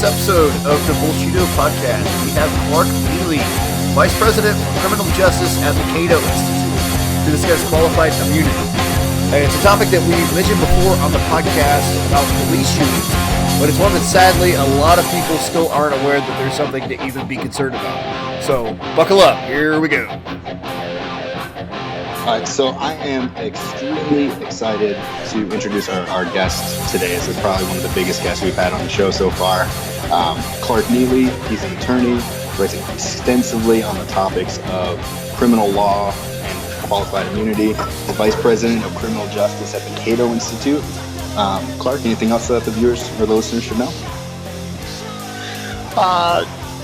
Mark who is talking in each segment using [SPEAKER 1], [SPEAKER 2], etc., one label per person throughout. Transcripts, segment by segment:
[SPEAKER 1] this episode of the Bullshito Podcast, we have Clark Neily, Vice President of Criminal Justice at the CATO Institute, to discuss qualified immunity. And it's a topic that we've mentioned before on the podcast about police shootings, but it's one that sadly a lot of people still aren't aware that there's something to even be concerned about. So buckle up, here we go.
[SPEAKER 2] All right, so I am extremely excited to introduce our guest today. This is probably one of the biggest guests we've had on the show so far. Clark Neily, he's an attorney, writes extensively on the topics of criminal law and qualified immunity. He's the Vice President of Criminal Justice at the CATO Institute. Clark, anything else that the viewers or the listeners should know?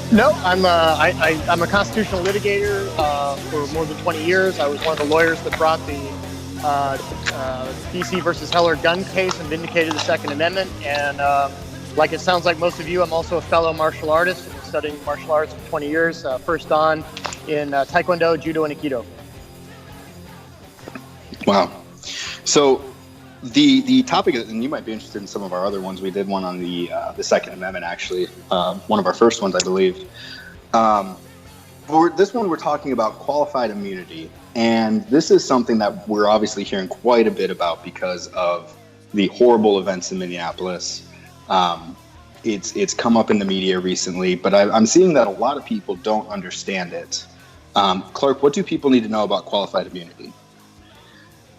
[SPEAKER 3] No, I'm a constitutional litigator for more than 20 years. I was one of the lawyers that brought the DC versus Heller gun case and vindicated the Second Amendment. And like it sounds like most of you, I'm also a fellow martial artist. I've been studying martial arts for 20 years, first on in Taekwondo, Judo, and Aikido.
[SPEAKER 2] Wow. So the topic, and you might be interested in some of our other ones. We did one on the Second Amendment, actually, one of our first ones, I believe. For this one, we're talking about qualified immunity, and this is something that we're obviously hearing quite a bit about because of the horrible events in Minneapolis. It's come up in the media recently, but I'm seeing that a lot of people don't understand it. Clark, what do people need to know about qualified immunity?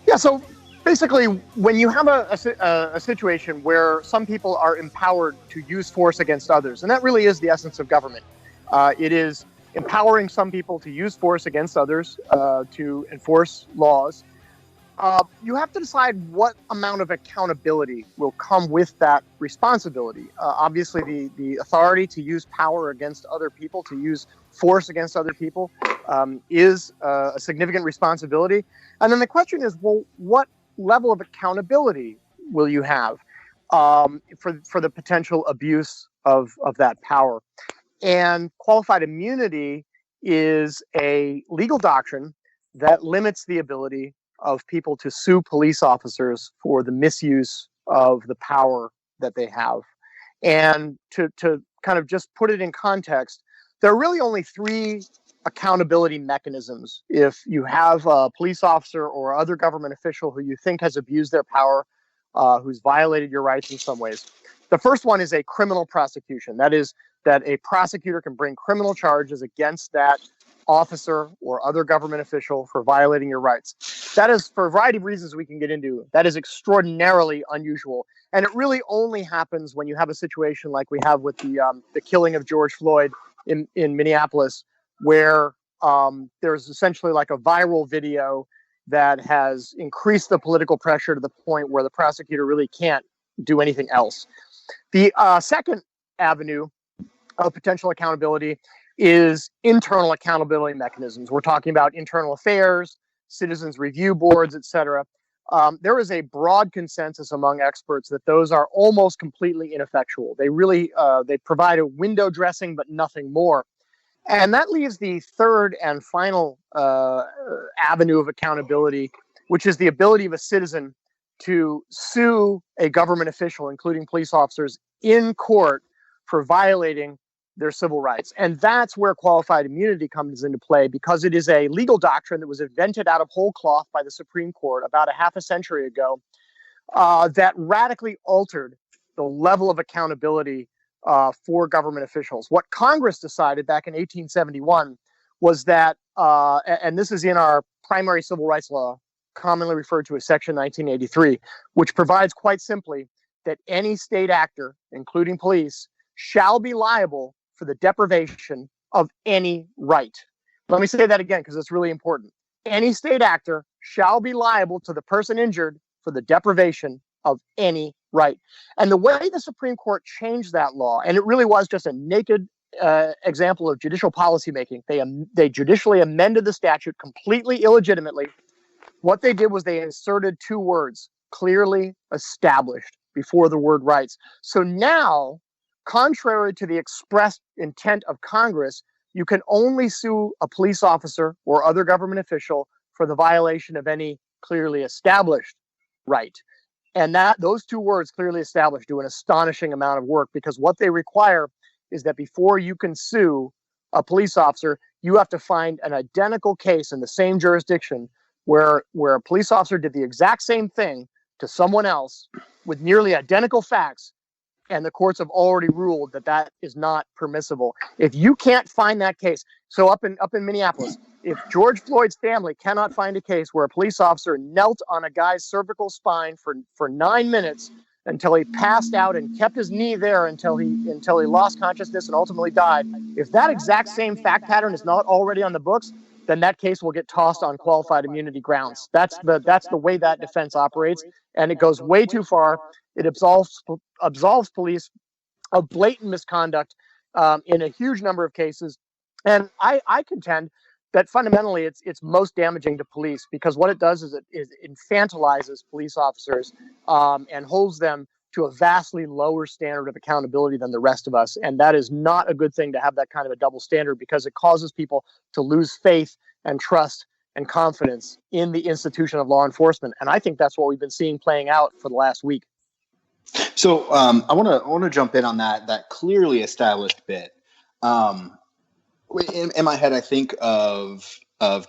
[SPEAKER 3] Yeah, so basically, when you have a situation where some people are empowered to use force against others, and that really is the essence of government. It is empowering some people to use force against others to enforce laws. You have to decide what amount of accountability will come with that responsibility. Obviously, the authority to use power against other people, to use force against other people, is a significant responsibility. And then the question is, well, what level of accountability will you have for the potential abuse of that power? And qualified immunity is a legal doctrine that limits the ability of people to sue police officers for the misuse of the power that they have. And to kind of just put it in context, there are really only three accountability mechanisms if you have a police officer or other government official who you think has abused their power, who's violated your rights in some ways. The first one is a criminal prosecution. That is, that a prosecutor can bring criminal charges against that officer or other government official for violating your rights. That is, for a variety of reasons we can get into, that is extraordinarily unusual. And it really only happens when you have a situation like we have with the killing of George Floyd in Minneapolis, where there's essentially like a viral video that has increased the political pressure to the point where the prosecutor really can't do anything else. The second avenue of potential accountability is internal accountability mechanisms. We're talking about internal affairs, citizens review boards, etc. There is a broad consensus among experts that those are almost completely ineffectual. They really they provide a window dressing, but nothing more. And that leaves the third and final avenue of accountability, which is the ability of a citizen to sue a government official, including police officers, in court for violating their civil rights. And that's where qualified immunity comes into play, because it is a legal doctrine that was invented out of whole cloth by the Supreme Court about a half a century ago that radically altered the level of accountability for government officials. What Congress decided back in 1871 was that, and this is in our primary civil rights law, commonly referred to as Section 1983, which provides quite simply that any state actor, including police, shall be liable for the deprivation of any right. Let me say that again, because it's really important. Any state actor shall be liable to the person injured for the deprivation of any right. And the way the Supreme Court changed that law, and it really was just a naked example of judicial policymaking. They judicially amended the statute completely illegitimately. What they did was they inserted two words, clearly established, before the word rights. So now, contrary to the expressed intent of Congress, you can only sue a police officer or other government official for the violation of any clearly established right. And that those two words, clearly established, do an astonishing amount of work, because what they require is that before you can sue a police officer, you have to find an identical case in the same jurisdiction where a police officer did the exact same thing to someone else with nearly identical facts, and the courts have already ruled that that is not permissible. If you can't find that case, so up in Minneapolis, if George Floyd's family cannot find a case where a police officer knelt on a guy's cervical spine for 9 minutes until he passed out and kept his knee there until he lost consciousness and ultimately died, if that exact same fact pattern is not already on the books, then that case will get tossed on qualified immunity grounds. That's the way that defense operates, and it goes way too far. It absolves police of blatant misconduct in a huge number of cases. And I contend that fundamentally it's most damaging to police, because what it does is it infantilizes police officers and holds them to a vastly lower standard of accountability than the rest of us. And that is not a good thing, to have that kind of a double standard, because it causes people to lose faith and trust and confidence in the institution of law enforcement. And I think that's what we've been seeing playing out for the last week.
[SPEAKER 2] So I want to jump in on that clearly established bit. In my head, I think of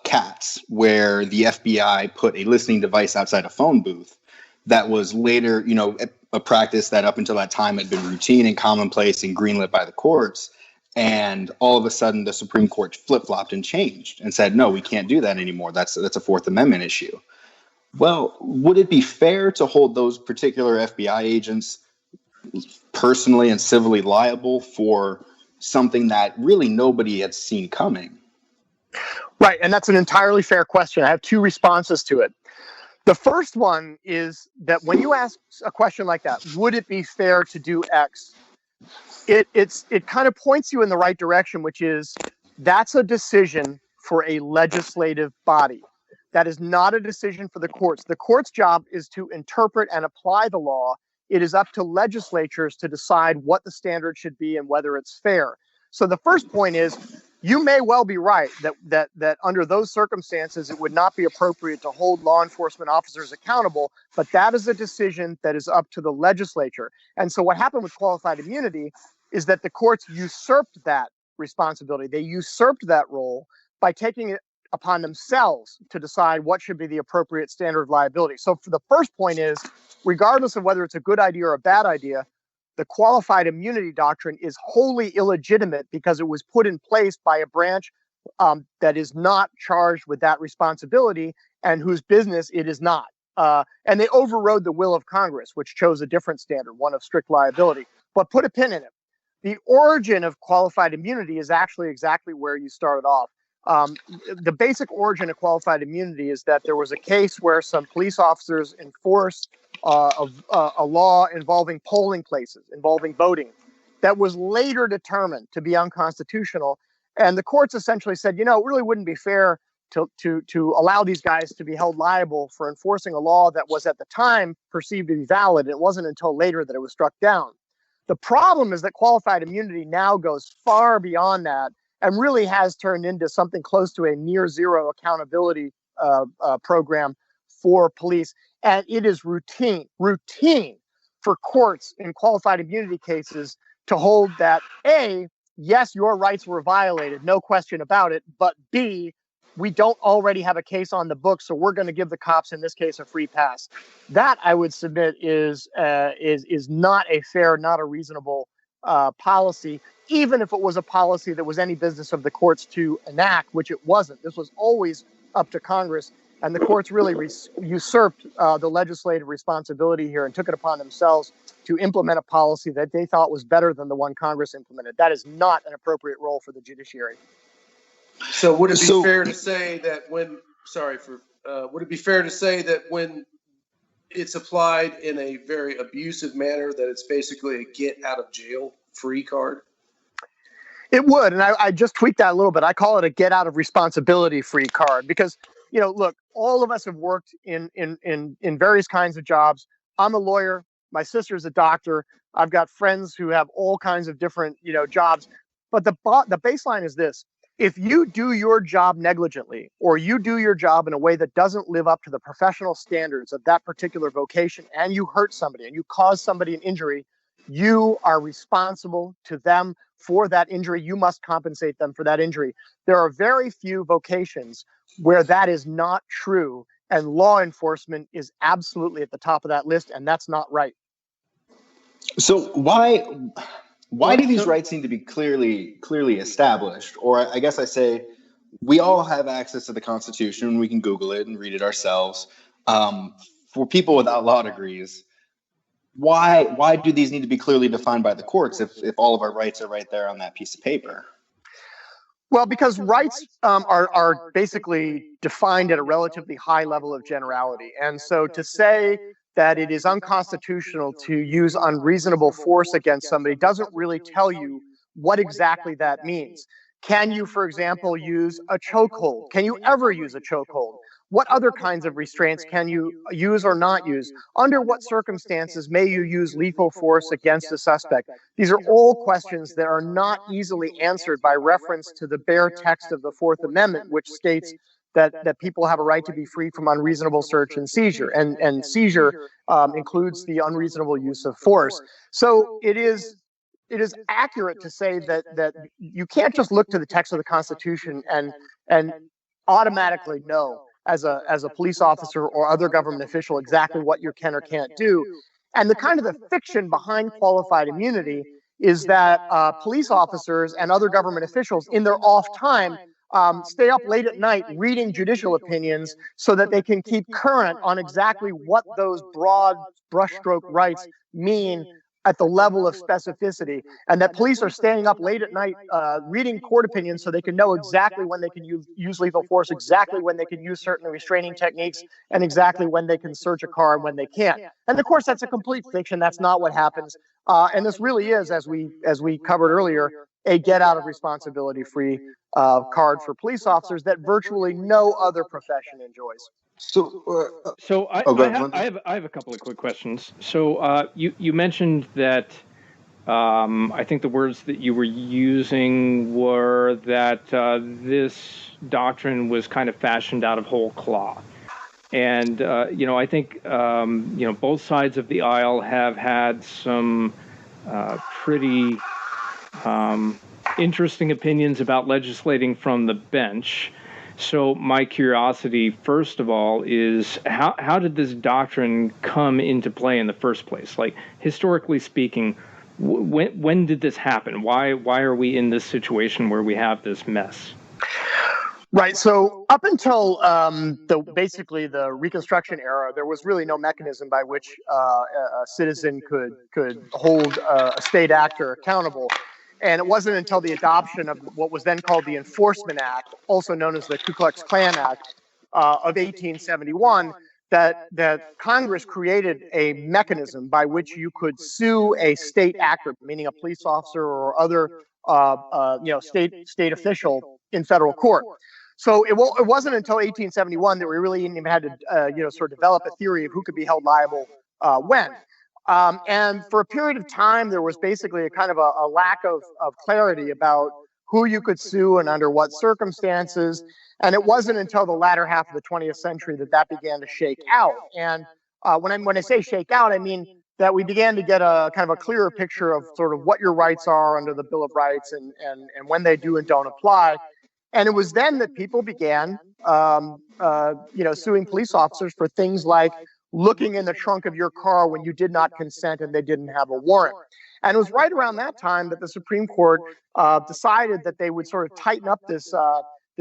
[SPEAKER 2] Katz, where the FBI put a listening device outside a phone booth that was later, a practice that up until that time had been routine and commonplace and greenlit by the courts. And all of a sudden, the Supreme Court flip-flopped and changed and said, no, we can't do that anymore. That's a Fourth Amendment issue. Well, would it be fair to hold those particular FBI agents personally and civilly liable for something that really nobody had seen coming?
[SPEAKER 3] Right, and that's an entirely fair question. I have two responses to it. The first one is that when you ask a question like that, would it be fair to do X? It kind of points you in the right direction, which is that's a decision for a legislative body. That is not a decision for the courts. The court's job is to interpret and apply the law. It is up to legislatures to decide what the standard should be and whether it's fair. So the first point is, you may well be right that under those circumstances, it would not be appropriate to hold law enforcement officers accountable, but that is a decision that is up to the legislature. And so what happened with qualified immunity is that the courts usurped that responsibility. They usurped that role by taking it upon themselves to decide what should be the appropriate standard of liability. So for the first point is, regardless of whether it's a good idea or a bad idea, the qualified immunity doctrine is wholly illegitimate because it was put in place by a branch that is not charged with that responsibility and whose business it is not. And they overrode the will of Congress, which chose a different standard, one of strict liability. But put a pin in it. The origin of qualified immunity is actually exactly where you started off. The basic origin of qualified immunity is that there was a case where some police officers enforced a law involving polling places, involving voting, that was later determined to be unconstitutional. And the courts essentially said, it really wouldn't be fair to allow these guys to be held liable for enforcing a law that was at the time perceived to be valid. It wasn't until later that it was struck down. The problem is that qualified immunity now goes far beyond that and really has turned into something close to a near zero accountability program for police. And it is routine for courts in qualified immunity cases to hold that, A, yes, your rights were violated, no question about it, but B, we don't already have a case on the books, so we're going to give the cops, in this case, a free pass. That, I would submit, is not a fair, not a reasonable policy, even if it was a policy that was any business of the courts to enact, which it wasn't. This was always up to Congress, and the courts really usurped the legislative responsibility here and took it upon themselves to implement a policy that they thought was better than the one Congress implemented. That is not an appropriate role for the judiciary.
[SPEAKER 4] So would it be fair to say that when it's applied in a very abusive manner, that it's basically a get out of jail free card?
[SPEAKER 3] It would, and I just tweaked that a little bit. I call it a get out of responsibility free card because, look, all of us have worked in various kinds of jobs. I'm a lawyer. My sister's a doctor. I've got friends who have all kinds of different, jobs. But the baseline is this. if you do your job negligently, or you do your job in a way that doesn't live up to the professional standards of that particular vocation, and you hurt somebody and you cause somebody an injury, you are responsible to them for that injury. You must compensate them for that injury. There are very few vocations where that is not true, and law enforcement is absolutely at the top of that list, and that's not right.
[SPEAKER 2] So why do these rights need to be clearly established? Or I guess I say, we all have access to the Constitution. We can Google it and read it ourselves. For people without law degrees, why do these need to be clearly defined by the courts if all of our rights are right there on that piece of paper?
[SPEAKER 3] Well, because rights are basically defined at a relatively high level of generality. And so to say that it is unconstitutional to use unreasonable force against somebody doesn't really tell you what exactly that means. Can you, for example, use a chokehold? Can you ever use a chokehold? What other kinds of restraints can you use or not use? Under what circumstances may you use lethal force against a suspect? These are all questions that are not easily answered by reference to the bare text of the Fourth Amendment, which states that people have a right to be free from unreasonable search and seizure. And seizure includes the unreasonable use of force. So it is accurate to say that you can't just look to the text of the Constitution and automatically know as a police officer or other government official exactly what you can or can't do. And the kind of the fiction behind qualified immunity is that police officers and other government officials in their off time stay up late at night reading judicial opinions so that they can keep current on exactly what those broad brushstroke rights mean at the level of specificity, and that police are staying up late at night reading court opinions so they can know exactly when they can use lethal force, exactly when they can use certain restraining techniques, and exactly when they can search a car and when they can't. And of course, that's a complete fiction. That's not what happens. And this really is, as we covered earlier, a get out of responsibility free card for police officers that virtually no other profession enjoys.
[SPEAKER 5] So I have a couple of quick questions. So you mentioned that I think the words that you were using were that this doctrine was kind of fashioned out of whole cloth. And I think both sides of the aisle have had some pretty interesting opinions about legislating from the bench. So my curiosity, first of all, is how did this doctrine come into play in the first place? Like, historically speaking, when did this happen? Why are we in this situation where we have this mess?
[SPEAKER 3] Right. So up until basically the Reconstruction era, there was really no mechanism by which a citizen could hold a state actor accountable. And it wasn't until the adoption of what was then called the Enforcement Act, also known as the Ku Klux Klan Act of 1871, that Congress created a mechanism by which you could sue a state actor, meaning a police officer or other state official in federal court. So it wasn't until 1871 that we really even had to sort of develop a theory of who could be held liable when. And for a period of time, there was basically a kind of a lack of clarity about who you could sue and under what circumstances. And it wasn't until the latter half of the 20th century that began to shake out. And when I say shake out, I mean that we began to get a kind of a clearer picture of sort of what your rights are under the Bill of Rights and when they do and don't apply. And it was then that people began, suing police officers for things like looking in the trunk of your car when you did not consent and they didn't have a warrant. And it was right around that time that the Supreme Court decided that they would sort of tighten up this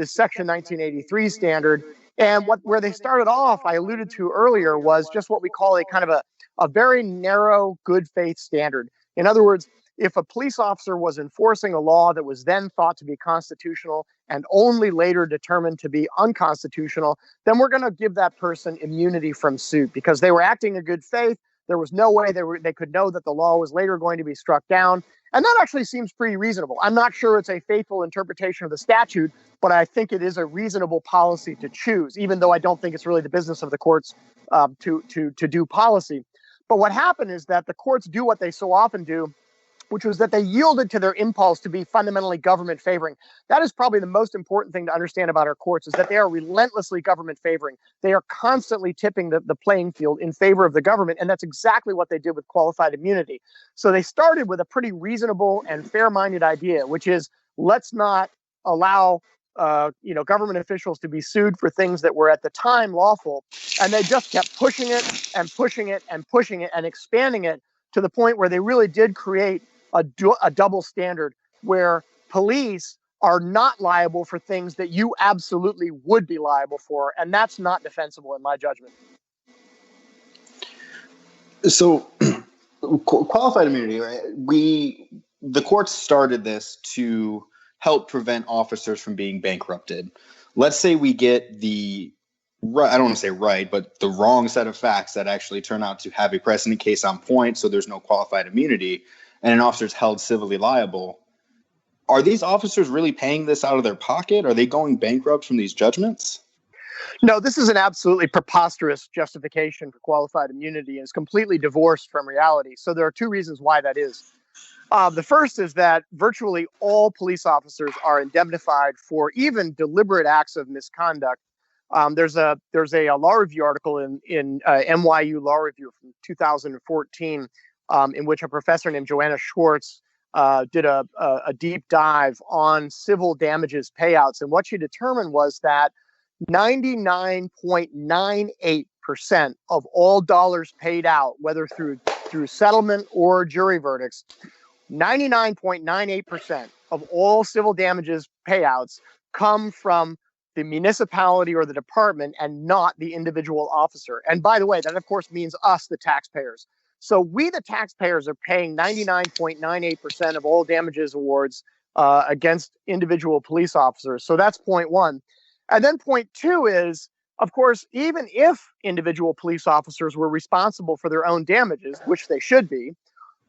[SPEAKER 3] Section 1983 standard. And where they started off, I alluded to earlier, was just what we call a kind of a very narrow good faith standard. In other words, if a police officer was enforcing a law that was then thought to be constitutional and only later determined to be unconstitutional, then we're going to give that person immunity from suit because they were acting in good faith. There was no way they could know that the law was later going to be struck down. And that actually seems pretty reasonable. I'm not sure it's a faithful interpretation of the statute, but I think it is a reasonable policy to choose, even though I don't think it's really the business of the courts to do policy. But what happened is that the courts do what they so often do, which was that they yielded to their impulse to be fundamentally government favoring. That is probably the most important thing to understand about our courts, is that they are relentlessly government favoring. They are constantly tipping the playing field in favor of the government, and that's exactly what they did with qualified immunity. So they started with a pretty reasonable and fair-minded idea, which is, let's not allow government officials to be sued for things that were at the time lawful. And they just kept pushing it and pushing it and pushing it and expanding it to the point where they really did create a double standard where police are not liable for things that you absolutely would be liable for. And that's not defensible in my judgment.
[SPEAKER 2] So qualified immunity, right? The courts started this to help prevent officers from being bankrupted. Let's say we get the I don't want to say right, but the wrong set of facts that actually turn out to have a precedent case on point, so there's no qualified immunity, and an officer's held civilly liable. Are these officers really paying this out of their pocket? Are they going bankrupt from these judgments?
[SPEAKER 3] No, this is an absolutely preposterous justification for qualified immunity, and is completely divorced from reality. So there are two reasons why that is. The first is that virtually all police officers are indemnified for even deliberate acts of misconduct. There's a law review article in NYU Law Review from 2014 in which a professor named Joanna Schwartz did a deep dive on civil damages payouts. And what she determined was that 99.98% of all dollars paid out, whether through settlement or jury verdicts, 99.98% of all civil damages payouts come from the municipality or the department and not the individual officer. And by the way, that of course means us, the taxpayers. So we, the taxpayers, are paying 99.98% of all damages awards against individual police officers. So that's point one. And then point two is, of course, even if individual police officers were responsible for their own damages, which they should be,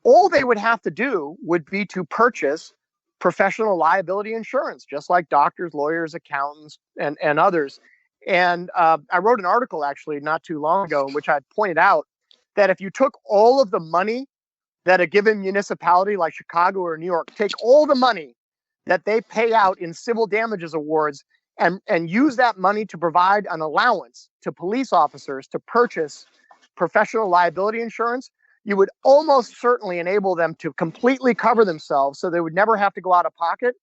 [SPEAKER 3] all they would have to do would be to purchase professional liability insurance, just like doctors, lawyers, accountants, and others. And I wrote an article actually not too long ago in which I pointed out that if you took all of the money that a given municipality like Chicago or New York, take all the money that they pay out in civil damages awards and use that money to provide an allowance to police officers to purchase professional liability insurance, you would almost certainly enable them to completely cover themselves so they would never have to go out of pocket,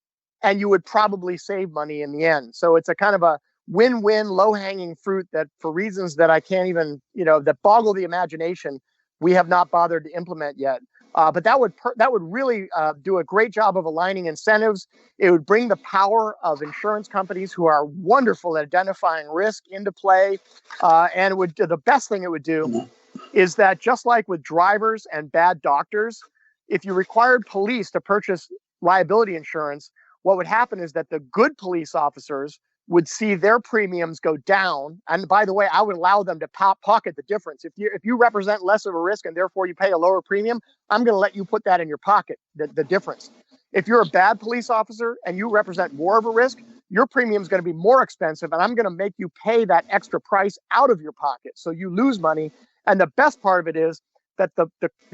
[SPEAKER 3] and you would probably save money in the end. So it's a kind of a win-win, low-hanging fruit that, for reasons that I can't even, that boggle the imagination, we have not bothered to implement yet. But that would really do a great job of aligning incentives. It would bring the power of insurance companies, who are wonderful at identifying risk, into play. And the best thing it would do is that, just like with drivers and bad doctors, if you required police to purchase liability insurance, what would happen is that the good police officers would see their premiums go down. And by the way, I would allow them to pocket the difference. If you represent less of a risk and therefore you pay a lower premium, I'm going to let you put that in your pocket, the difference. If you're a bad police officer and you represent more of a risk, your premium is going to be more expensive, and I'm going to make you pay that extra price out of your pocket. So you lose money. And the best part of it is that the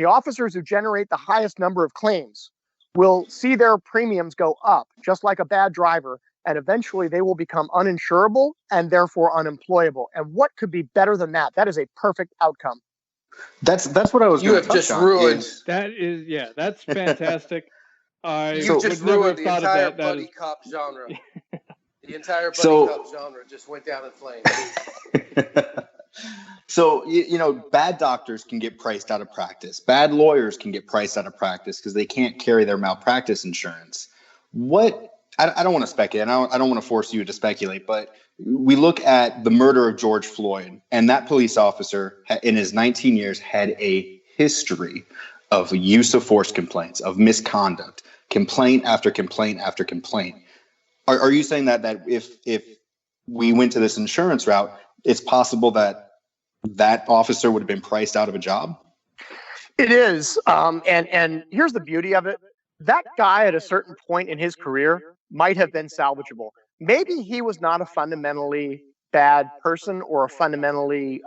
[SPEAKER 3] officers who generate the highest number of claims will see their premiums go up, just like a bad driver, and eventually they will become uninsurable and therefore unemployable. And what could be better than that? That is a perfect outcome.
[SPEAKER 2] That's what I was.
[SPEAKER 4] You have just ruined.
[SPEAKER 5] That is, yeah, that's fantastic.
[SPEAKER 4] You just ruined the entire buddy cop genre. The entire buddy cop genre just went down in flames.
[SPEAKER 2] So, bad doctors can get priced out of practice. Bad lawyers can get priced out of practice because they can't carry their malpractice insurance. I don't want to speculate. I don't want to force you to speculate, but we look at the murder of George Floyd, and that police officer in his 19 years had a history of use of force complaints, of misconduct, complaint after complaint after complaint. Are you saying that if we went to this insurance route, it's possible that officer would have been priced out of a job?
[SPEAKER 3] It is. And here's the beauty of it. That guy at a certain point in his career might have been salvageable. Maybe he was not a fundamentally bad person or a fundamentally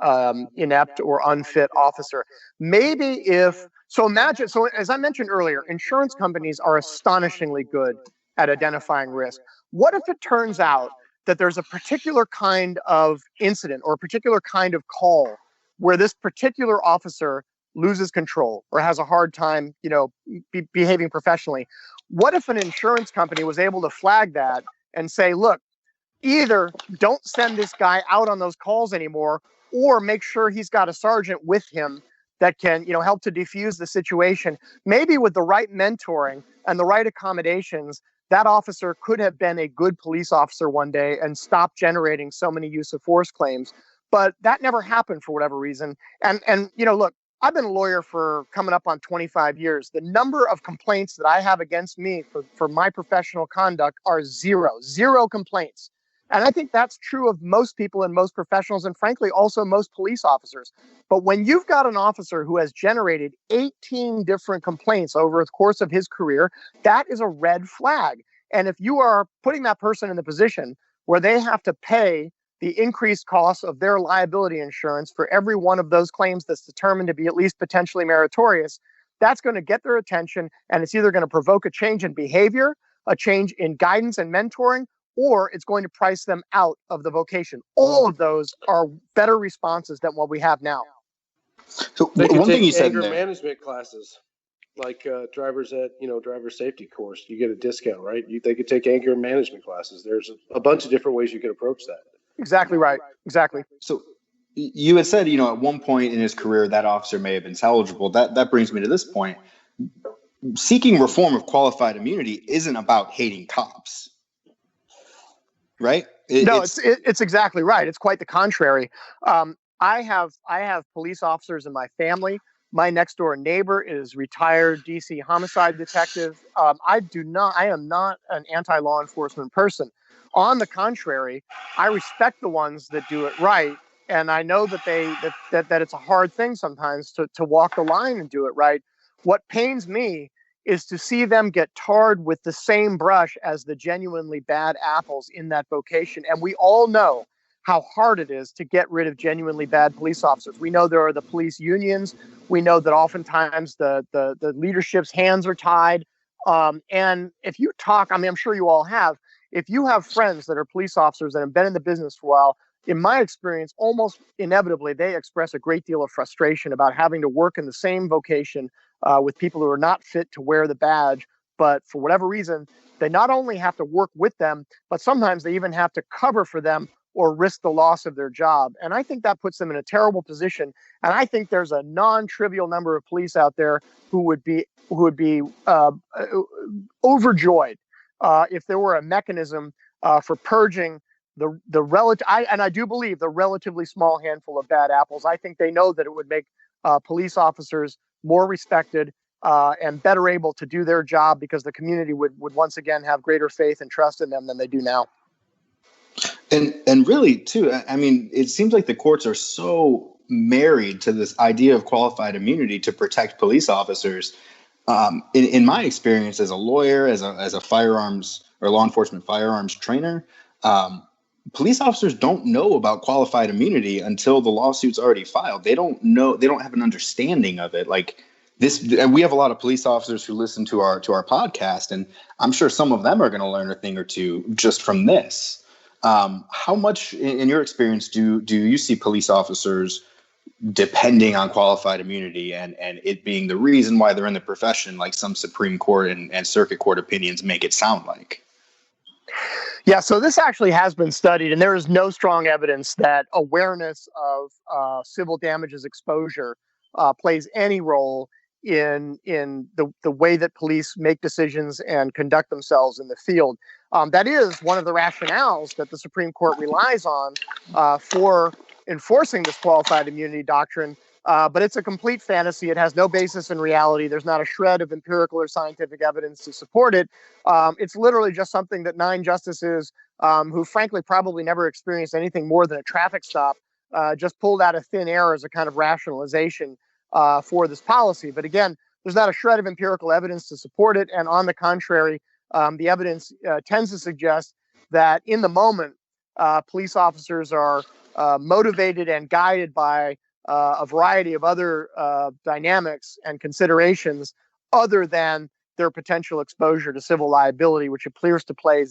[SPEAKER 3] inept or unfit officer. Maybe if So imagine, so as I mentioned earlier, insurance companies are astonishingly good at identifying risk. What if it turns out that there's a particular kind of incident or a particular kind of call where this particular officer loses control or has a hard time, behaving professionally? What if an insurance company was able to flag that and say, look, either don't send this guy out on those calls anymore, or make sure he's got a sergeant with him that can, help to defuse the situation. Maybe with the right mentoring and the right accommodations, that officer could have been a good police officer one day and stopped generating so many use of force claims. But that never happened for whatever reason. And look, I've been a lawyer for coming up on 25 years. The number of complaints that I have against me for my professional conduct are zero complaints. And I think that's true of most people and most professionals, and frankly, also most police officers. But when you've got an officer who has generated 18 different complaints over the course of his career, that is a red flag. And if you are putting that person in the position where they have to pay the increased costs of their liability insurance for every one of those claims that's determined to be at least potentially meritorious, that's going to get their attention, and it's either going to provoke a change in behavior, a change in guidance and mentoring, or it's going to price them out of the vocation. All of those are better responses than what we have now.
[SPEAKER 4] So one thing you said, anger management classes, like drivers at driver safety course, you get a discount, right? They could take anger management classes. There's a bunch of different ways you could approach that.
[SPEAKER 3] Exactly right. Exactly.
[SPEAKER 2] So you had said, at one point in his career, that officer may have been salvageable. That brings me to this point. Seeking reform of qualified immunity isn't about hating cops. Right?
[SPEAKER 3] It's exactly right. It's quite the contrary. I have police officers in my family. My next door neighbor is retired DC homicide detective. I am not an anti-law enforcement person. On the contrary, I respect the ones that do it right, and I know that that it's a hard thing sometimes to walk the line and do it right. What pains me is to see them get tarred with the same brush as the genuinely bad apples in that vocation. And we all know how hard it is to get rid of genuinely bad police officers. We know there are the police unions. We know that oftentimes the leadership's hands are tied. And if you talk, I'm sure you all have, if you have friends that are police officers that have been in the business for a while, in my experience, almost inevitably, they express a great deal of frustration about having to work in the same vocation with people who are not fit to wear the badge. But for whatever reason, they not only have to work with them, but sometimes they even have to cover for them or risk the loss of their job. And I think that puts them in a terrible position. And I think there's a non-trivial number of police out there who would be overjoyed if there were a mechanism for purging the relative. I do believe the relatively small handful of bad apples. I think they know that it would make police officers more respected and better able to do their job, because the community would once again have greater faith and trust in them than they do now.
[SPEAKER 2] And really, too, it seems like the courts are so married to this idea of qualified immunity to protect police officers. In my experience as a lawyer, as a firearms or law enforcement firearms trainer, police officers don't know about qualified immunity until the lawsuit's already filed. They don't know. They don't have an understanding of it. Like this, we have a lot of police officers who listen to our podcast, and I'm sure some of them are going to learn a thing or two just from this. How much, in your experience, do you see police officers depending on qualified immunity and it being the reason why they're in the profession, like some Supreme Court and Circuit Court opinions make it sound like?
[SPEAKER 3] Yeah, so this actually has been studied, and there is no strong evidence that awareness of civil damages exposure plays any role in the way that police make decisions and conduct themselves in the field. That is one of the rationales that the Supreme Court relies on for enforcing this qualified immunity doctrine. But it's a complete fantasy. It has no basis in reality. There's not a shred of empirical or scientific evidence to support it. It's literally just something that 9 justices, who frankly probably never experienced anything more than a traffic stop, just pulled out of thin air as a kind of rationalization for this policy. But again, there's not a shred of empirical evidence to support it. And on the contrary, the evidence tends to suggest that in the moment, police officers are motivated and guided by a variety of other dynamics and considerations other than their potential exposure to civil liability, which appears to play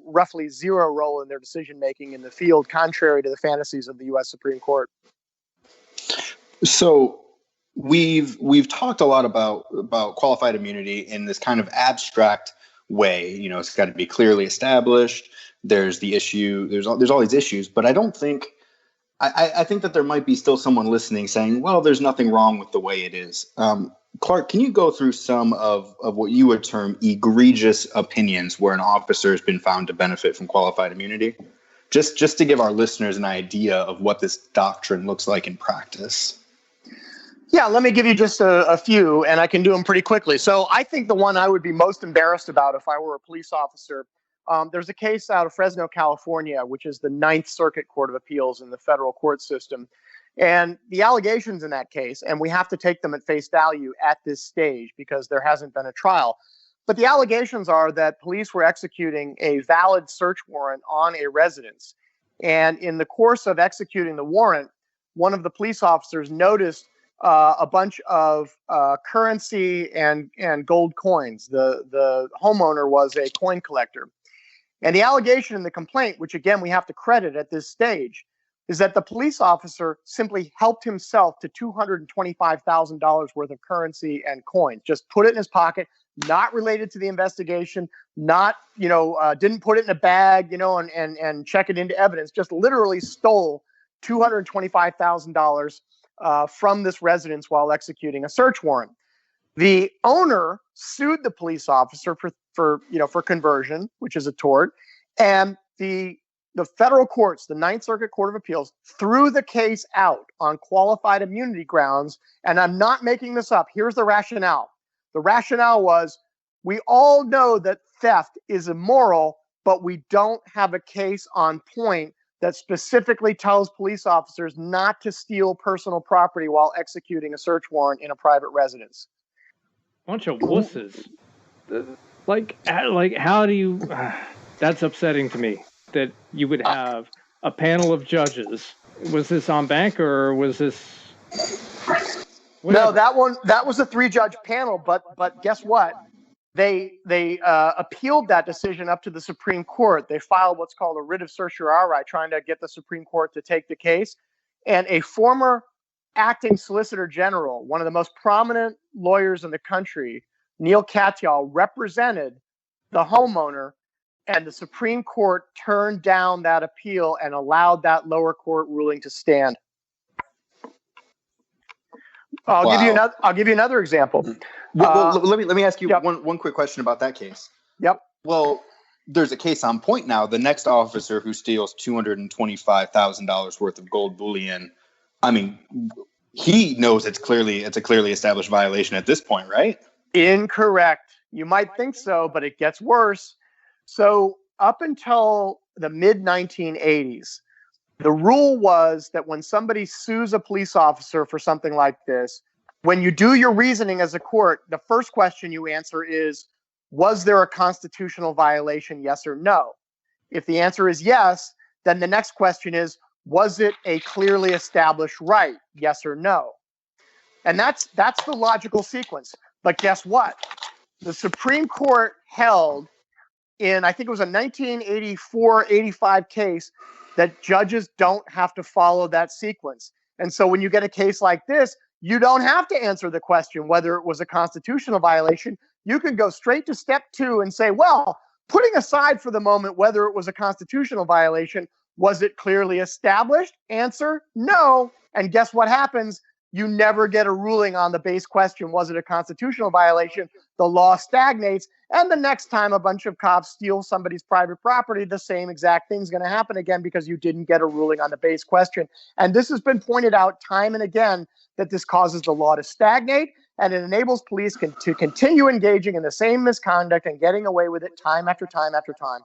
[SPEAKER 3] roughly zero role in their decision-making in the field, contrary to the fantasies of the U.S. Supreme Court.
[SPEAKER 2] So we've talked a lot about qualified immunity in this kind of abstract way. You know, it's got to be clearly established. There's the issue. There's all these issues, but I don't think. I think that there might be still someone listening saying, well, there's nothing wrong with the way it is. Clark, can you go through some of what you would term egregious opinions where an officer has been found to benefit from qualified immunity? Just to give our listeners an idea of what this doctrine looks like in practice.
[SPEAKER 3] Yeah, let me give you just a few, and I can do them pretty quickly. So I think the one I would be most embarrassed about if I were a police officer, there's a case out of Fresno, California, which is the Ninth Circuit Court of Appeals in the federal court system. And the allegations in that case, and we have to take them at face value at this stage because there hasn't been a trial, but the allegations are that police were executing a valid search warrant on a residence. And in the course of executing the warrant, one of the police officers noticed a bunch of currency and gold coins. The homeowner was a coin collector. And the allegation in the complaint, which again we have to credit at this stage, is that the police officer simply helped himself to $225,000 worth of currency and coins. Just put it in his pocket, not related to the investigation, not, didn't put it in a bag, and check it into evidence, just literally stole $225,000 from this residence while executing a search warrant. The owner sued the police officer for conversion, which is a tort, and the federal courts, the Ninth Circuit Court of Appeals, threw the case out on qualified immunity grounds. And I'm not making this up. Here's the rationale. The rationale was, we all know that theft is immoral, but we don't have a case on point that specifically tells police officers not to steal personal property while executing a search warrant in a private residence.
[SPEAKER 5] Bunch of wusses. Like how do you... that's upsetting to me, that you would have a panel of judges. Was this en banc or was this...
[SPEAKER 3] Whatever? No, that was a 3-judge panel, but guess what? They appealed that decision up to the Supreme Court. They filed what's called a writ of certiorari, trying to get the Supreme Court to take the case. And a former acting Solicitor General, one of the most prominent lawyers in the country, Neil Katz, represented the homeowner, and the Supreme Court turned down that appeal and allowed that lower court ruling to stand. I'll give you another example.
[SPEAKER 2] Let me ask you
[SPEAKER 3] yep.
[SPEAKER 2] one quick question about that case.
[SPEAKER 3] Yep.
[SPEAKER 2] Well, there's a case on point now. The next officer who steals $225,000 worth of gold bullion, I mean, he knows it's a clearly established violation at this point, right?
[SPEAKER 3] Incorrect. You might think so, but it gets worse. So up until the mid-1980s, the rule was that when somebody sues a police officer for something like this, when you do your reasoning as a court, the first question you answer is, was there a constitutional violation, yes or no? If the answer is yes, then the next question is, was it a clearly established right, yes or no? And that's the logical sequence. But guess what? The Supreme Court held in, I think it was a 1984-85 case, that judges don't have to follow that sequence. And so when you get a case like this, you don't have to answer the question whether it was a constitutional violation. You can go straight to step 2 and say, well, putting aside for the moment whether it was a constitutional violation, was it clearly established? Answer, no. And guess what happens? You never get a ruling on the base question, was it a constitutional violation? The law stagnates, and the next time a bunch of cops steal somebody's private property, the same exact thing's going to happen again because you didn't get a ruling on the base question. And this has been pointed out time and again, that this causes the law to stagnate, and it enables police to continue engaging in the same misconduct and getting away with it time after time after time.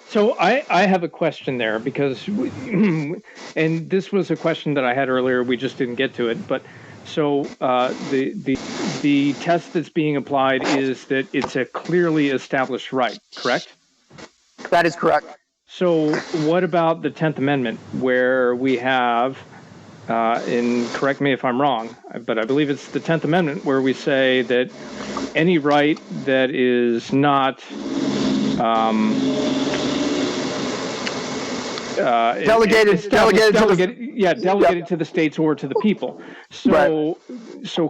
[SPEAKER 5] So I have a question there because, and this was a question that I had earlier, we just didn't get to it, but so the test that's being applied is that it's a clearly established right, correct?
[SPEAKER 3] That is correct.
[SPEAKER 5] So what about the 10th Amendment, where we have and correct me if I'm wrong, but I believe it's the 10th Amendment where we say that any right that is not
[SPEAKER 3] delegated
[SPEAKER 5] to the states or to the people. So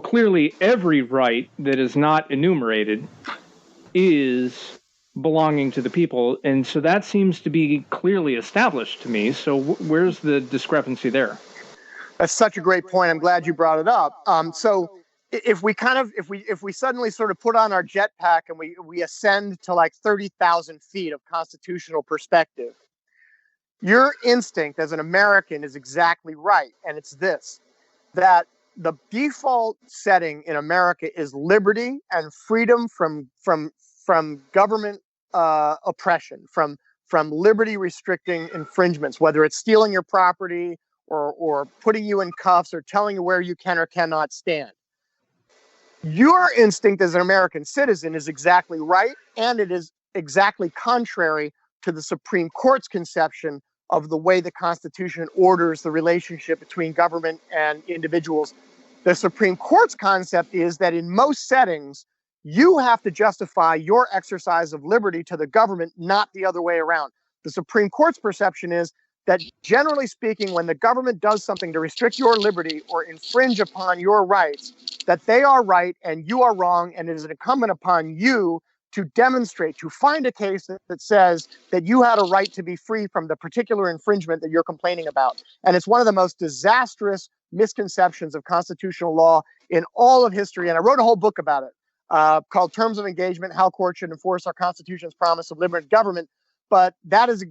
[SPEAKER 5] clearly every right that is not enumerated is belonging to the people, and so that seems to be clearly established to me. So where's the discrepancy there?
[SPEAKER 3] That's such a great point. I'm glad you brought it up. So if we suddenly sort of put on our jetpack and we ascend to like 30,000 feet of constitutional perspective, your instinct as an American is exactly right, and it's this: that the default setting in America is liberty and freedom from government oppression, from liberty restricting infringements, whether it's stealing your property or putting you in cuffs or telling you where you can or cannot stand. Your instinct as an American citizen is exactly right, and it is exactly contrary to the Supreme Court's conception of the way the Constitution orders the relationship between government and individuals. The Supreme Court's concept is that in most settings, you have to justify your exercise of liberty to the government, not the other way around. The Supreme Court's perception is that, generally speaking, when the government does something to restrict your liberty or infringe upon your rights, that they are right and you are wrong, and it is incumbent upon you to demonstrate, to find a case that says that you had a right to be free from the particular infringement that you're complaining about. And it's one of the most disastrous misconceptions of constitutional law in all of history. And I wrote a whole book about it called Terms of Engagement, How Courts Should Enforce Our Constitution's Promise of Liberty Government. But that is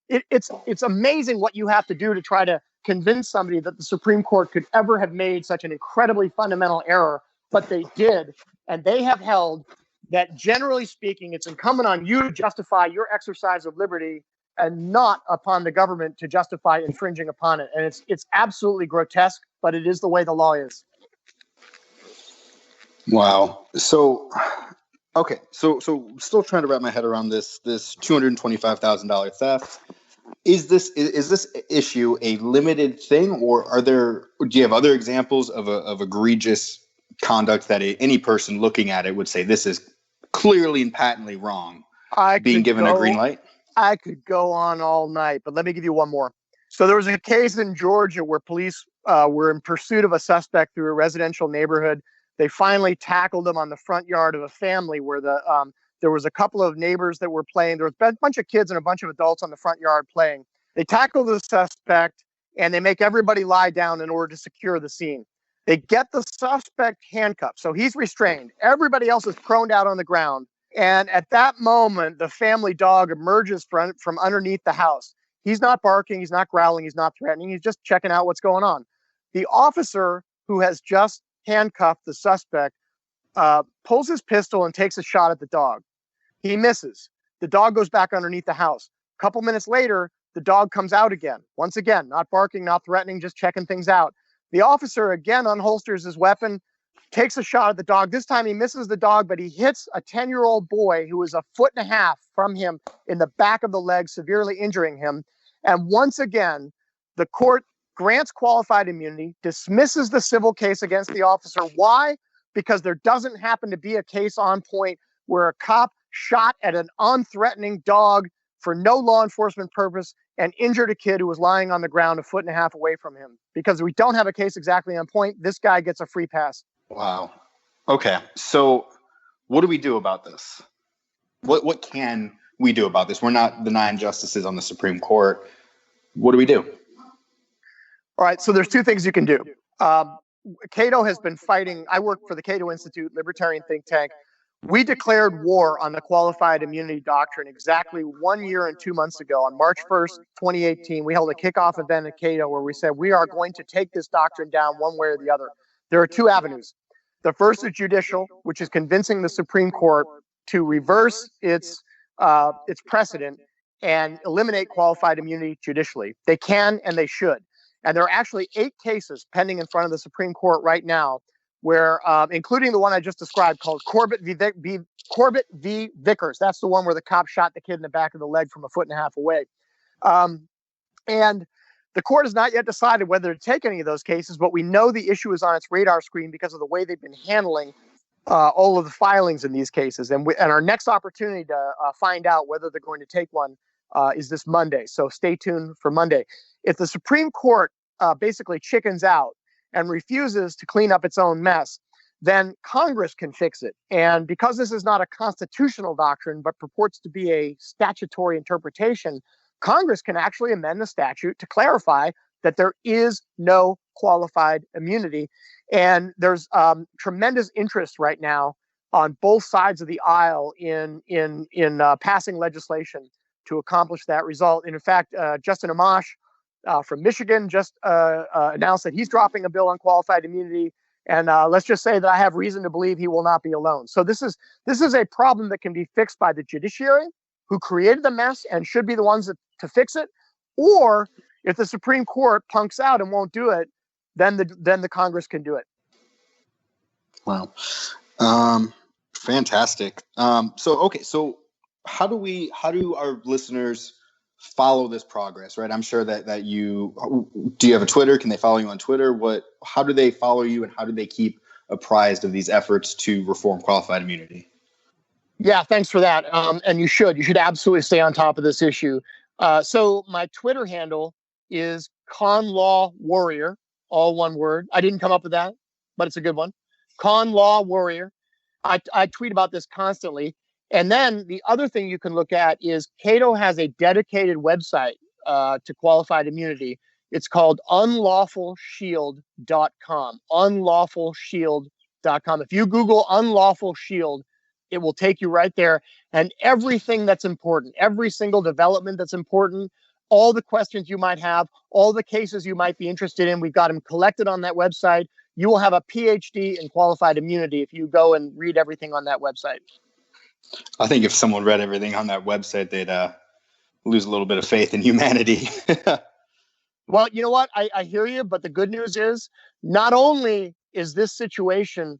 [SPEAKER 3] it's amazing what you have to do to try to convince somebody that the Supreme Court could ever have made such an incredibly fundamental error, but they did. And they have held that, generally speaking, it's incumbent on you to justify your exercise of liberty and not upon the government to justify infringing upon it. And it's absolutely grotesque, but it is the way the law is.
[SPEAKER 2] Wow. So, okay. So still trying to wrap my head around this $225,000 theft. Is this issue a limited thing, or do you have other examples of egregious conduct that any person looking at it would say this is clearly and patently wrong, being given a green light?
[SPEAKER 3] I could go on all night, but let me give you one more. So there was a case in Georgia where police were in pursuit of a suspect through a residential neighborhood. They finally tackled him on the front yard of a family where there was a couple of neighbors that were playing. There was a bunch of kids and a bunch of adults on the front yard playing. They tackle the suspect and they make everybody lie down in order to secure the scene. They get the suspect handcuffed, so he's restrained. Everybody else is prone out on the ground. And at that moment, the family dog emerges from underneath the house. He's not barking, he's not growling, he's not threatening, he's just checking out what's going on. The officer who has just handcuffed the suspect pulls his pistol and takes a shot at the dog. He misses. The dog goes back underneath the house. A couple minutes later, the dog comes out again. Once again, not barking, not threatening, just checking things out. The officer again unholsters his weapon, takes a shot at the dog. This time he misses the dog, but he hits a 10-year-old boy who is 1.5 feet from him in the back of the leg, severely injuring him. And once again, the court grants qualified immunity, dismisses the civil case against the officer. Why? Because there doesn't happen to be a case on point where a cop shot at an unthreatening dog for no law enforcement purpose and injured a kid who was lying on the ground 1.5 feet away from him. Because we don't have a case exactly on point, this guy gets a free pass.
[SPEAKER 2] Wow. Okay. So what do we do about this? What can we do about this? We're not the 9 justices on the Supreme Court. What do we do?
[SPEAKER 3] All right. So there's 2 things you can do. CATO has been fighting. I work for the CATO Institute, libertarian think tank. We declared war on the qualified immunity doctrine exactly 1 year and 2 months ago. On March 1st, 2018, we held a kickoff event at CATO where we said we are going to take this doctrine down one way or the other. There are 2 avenues. The first is judicial, which is convincing the Supreme Court to reverse its precedent and eliminate qualified immunity judicially. They can and they should. And there are actually 8 cases pending in front of the Supreme Court right now, where, including the one I just described called Corbett v. Vickers. That's the one where the cop shot the kid in the back of the leg from 1.5 feet away. And The court has not yet decided whether to take any of those cases, but we know the issue is on its radar screen because of the way they've been handling all of the filings in these cases. And our next opportunity to find out whether they're going to take one is this Monday. So stay tuned for Monday. If the Supreme Court basically chickens out and refuses to clean up its own mess, then Congress can fix it. And because this is not a constitutional doctrine, but purports to be a statutory interpretation, Congress can actually amend the statute to clarify that there is no qualified immunity. And there's tremendous interest right now on both sides of the aisle in passing legislation to accomplish that result. And in fact, Justin Amash from Michigan just announced that he's dropping a bill on qualified immunity. And let's just say that I have reason to believe he will not be alone. So this is a problem that can be fixed by the judiciary, who created the mess and should be the ones to fix it. Or if the Supreme Court punks out and won't do it, then the Congress can do it.
[SPEAKER 2] Wow. Fantastic. So how do our listeners follow this progress, right? I'm sure that do you have a Twitter? Can they follow you on Twitter? How do they follow you, and how do they keep apprised of these efforts to reform qualified immunity?
[SPEAKER 3] Yeah, thanks for that. And you should absolutely stay on top of this issue. So my Twitter handle is Con Law Warrior, all one word. I didn't come up with that, but it's a good one. Con Law Warrior. I tweet about this constantly. And then the other thing you can look at is CATO has a dedicated website to qualified immunity. It's called unlawfulshield.com. Unlawfulshield.com. If you Google unlawful shield, it will take you right there. And everything that's important, every single development that's important, all the questions you might have, all the cases you might be interested in, we've got them collected on that website. You will have a PhD in qualified immunity if you go and read everything on that website.
[SPEAKER 2] I think if someone read everything on that website, they'd lose a little bit of faith in humanity.
[SPEAKER 3] Well, you know what? I hear you, but the good news is not only is this situation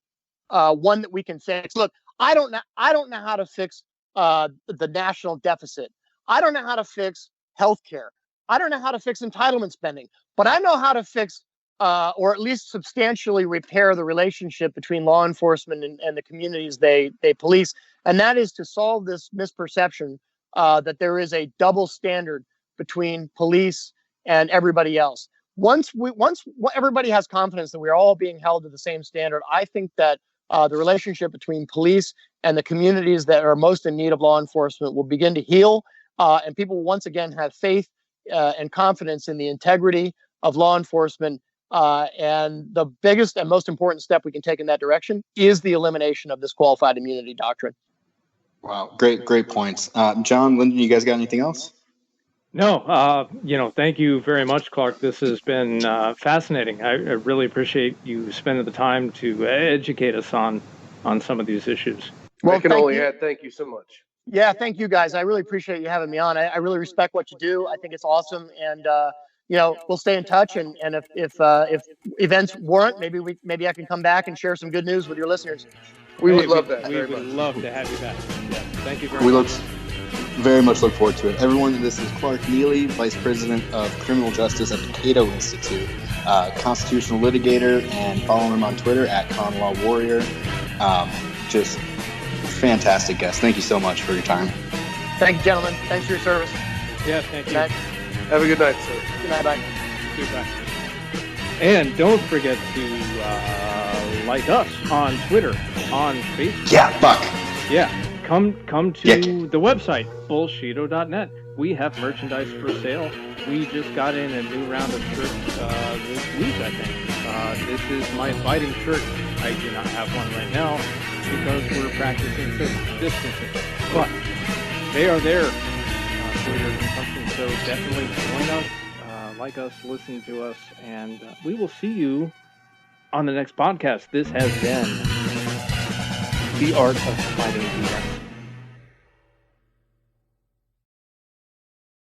[SPEAKER 3] one that we can fix. Look, I don't know how to fix the national deficit. I don't know how to fix healthcare. I don't know how to fix entitlement spending, but I know how to fix or at least substantially repair the relationship between law enforcement and the communities they police. And that is to solve this misperception that there is a double standard between police and everybody else. Once everybody has confidence that we're all being held to the same standard, I think that the relationship between police and the communities that are most in need of law enforcement will begin to heal, and people will once again have faith and confidence in the integrity of law enforcement. And the biggest and most important step we can take in that direction is the elimination of this qualified immunity doctrine.
[SPEAKER 2] Wow, great points. John, Lyndon, you guys got anything else?
[SPEAKER 5] No, thank you very much, Clark. This has been fascinating. I really appreciate you spending the time to educate us on some of these issues.
[SPEAKER 4] Well, I can only add thank you so much.
[SPEAKER 3] Yeah, thank you guys. I really appreciate you having me on. I really respect what you do. I think it's awesome, and we'll stay in touch. And if events warrant, maybe I can come back and share some good news with your listeners.
[SPEAKER 4] We would love that.
[SPEAKER 5] We would love to have you back. Yeah, thank you very much.
[SPEAKER 2] Very much look forward to it. Everyone, this is Clark Neily, Vice President of Criminal Justice at the CATO Institute, constitutional litigator, and follow him on Twitter at ConLawWarrior. Just fantastic guest. Thank you so much for your time.
[SPEAKER 3] Thank you, gentlemen. Thanks for your service.
[SPEAKER 5] Yeah, thank you.
[SPEAKER 4] Have a good night, sir.
[SPEAKER 3] Good night, bye.
[SPEAKER 5] Goodbye. And don't forget to like us on Twitter, on Facebook.
[SPEAKER 2] Yeah, Buck.
[SPEAKER 5] Yeah. Come to the website, bullshito.net. We have merchandise for sale. We just got in a new round of shirts this week, I think. This is my fighting shirt. I do not have one right now because we're practicing social distancing. But they are there for your consumption. So definitely join us, like us, listen to us, and we will see you on the next podcast. This has been The Art of Fighting BS.